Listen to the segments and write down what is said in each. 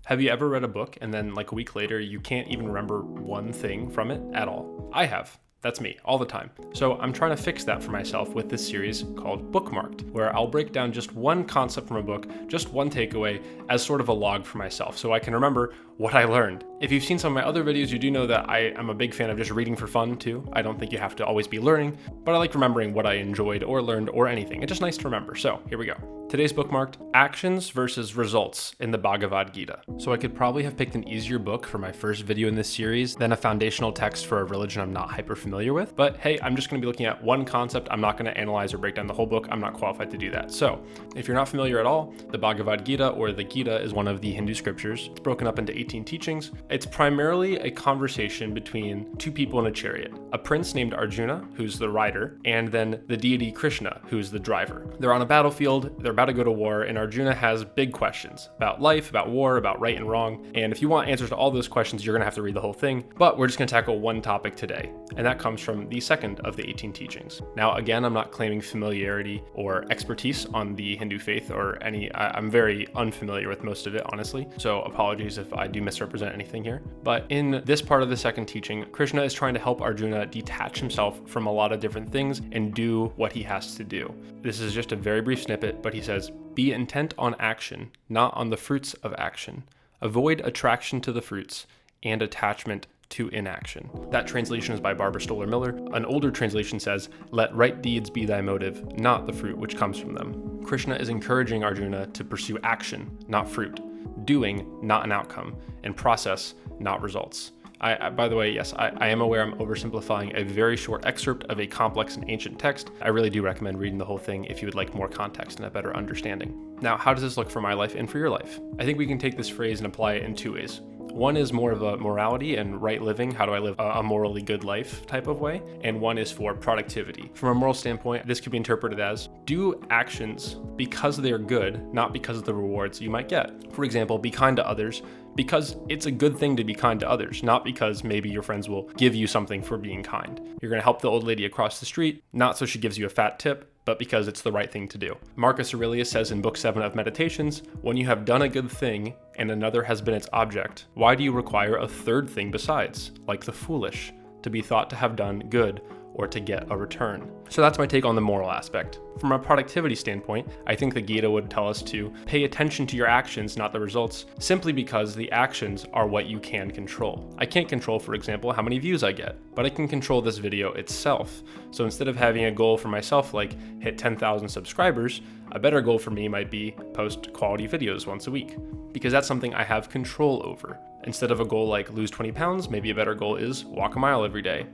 Have you ever read a book and then like a week later, you can't even remember one thing from it at all? I have. That's me, all the time. So I'm trying to fix that for myself with this series called Bookmarked, where I'll break down just one concept from a book, just one takeaway, as sort of a log for myself, so I can remember what I learned. If you've seen some of my other videos, you do know that I am a big fan of just reading for fun too. I don't think you have to always be learning, but I like remembering what I enjoyed or learned or anything. It's just nice to remember. So here we go. Today's bookmarked: actions versus results in the Bhagavad Gita. So I could probably have picked an easier book for my first video in this series than a foundational text for a religion I'm not hyper familiar with. But hey, I'm just going to be looking at one concept. I'm not going to analyze or break down the whole book. I'm not qualified to do that. So if you're not familiar at all, the Bhagavad Gita, or the Gita, is one of the Hindu scriptures. It's broken up into 18 teachings. It's primarily a conversation between two people in a chariot, a prince named Arjuna, who's the rider, and then the deity Krishna, who's the driver. They're on a battlefield. They're about to go to war, and Arjuna has big questions about life, about war, about right and wrong. And if you want answers to all those questions, you're going to have to read the whole thing. But we're just going to tackle one topic today, and that comes from the second of the 18 teachings. Now, again, I'm not claiming familiarity or expertise on the Hindu faith or I'm very unfamiliar with most of it, honestly. So apologies if I do misrepresent anything here. But in this part of the second teaching, Krishna is trying to help Arjuna detach himself from a lot of different things and do what he has to do. This is just a very brief snippet, but he says, "Be intent on action, not on the fruits of action. Avoid attraction to the fruits and attachment to inaction." That translation is by Barbara Stoller Miller. An older translation says, "Let right deeds be thy motive, not the fruit which comes from them." Krishna is encouraging Arjuna to pursue action, not fruit, doing, not an outcome, and process, not results. By the way, yes, I am aware I'm oversimplifying a very short excerpt of a complex and ancient text. I really do recommend reading the whole thing if you would like more context and a better understanding. Now, how does this look for my life and for your life? I think we can take this phrase and apply it in two ways. One is more of a morality and right living, how do I live a morally good life type of way, and one is for productivity. From a moral standpoint, this could be interpreted as do actions because they're good, not because of the rewards you might get. For example, be kind to others because it's a good thing to be kind to others, not because maybe your friends will give you something for being kind. You're going to help the old lady across the street, not so she gives you a fat tip, but because it's the right thing to do. Marcus Aurelius says in Book 7 of Meditations, "When you have done a good thing and another has been its object, why do you require a third thing besides, like the foolish, to be thought to have done good or to get a return?" So that's my take on the moral aspect. From a productivity standpoint, I think the Gita would tell us to pay attention to your actions, not the results, simply because the actions are what you can control. I can't control, for example, how many views I get, but I can control this video itself. So instead of having a goal for myself like hit 10,000 subscribers, a better goal for me might be post quality videos once a week, because that's something I have control over. Instead of a goal like lose 20 pounds, maybe a better goal is walk a mile every day.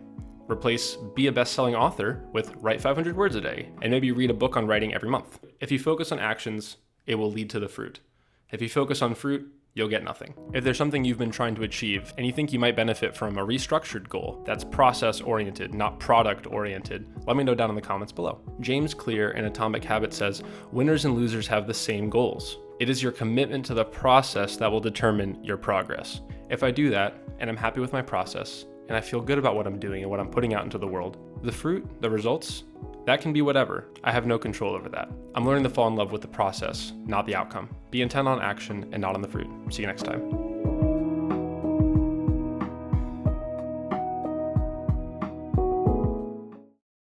Replace be a best-selling author with write 500 words a day, and maybe read a book on writing every month. If you focus on actions, it will lead to the fruit. If you focus on fruit, you'll get nothing. If there's something you've been trying to achieve and you think you might benefit from a restructured goal that's process-oriented, not product-oriented, let me know down in the comments below. James Clear in Atomic Habits says, "Winners and losers have the same goals. It is your commitment to the process that will determine your progress." If I do that, and I'm happy with my process, and I feel good about what I'm doing and what I'm putting out into the world, the fruit, the results, that can be whatever. I have no control over that. I'm learning to fall in love with the process, not the outcome. Be intent on action and not on the fruit. See you next time.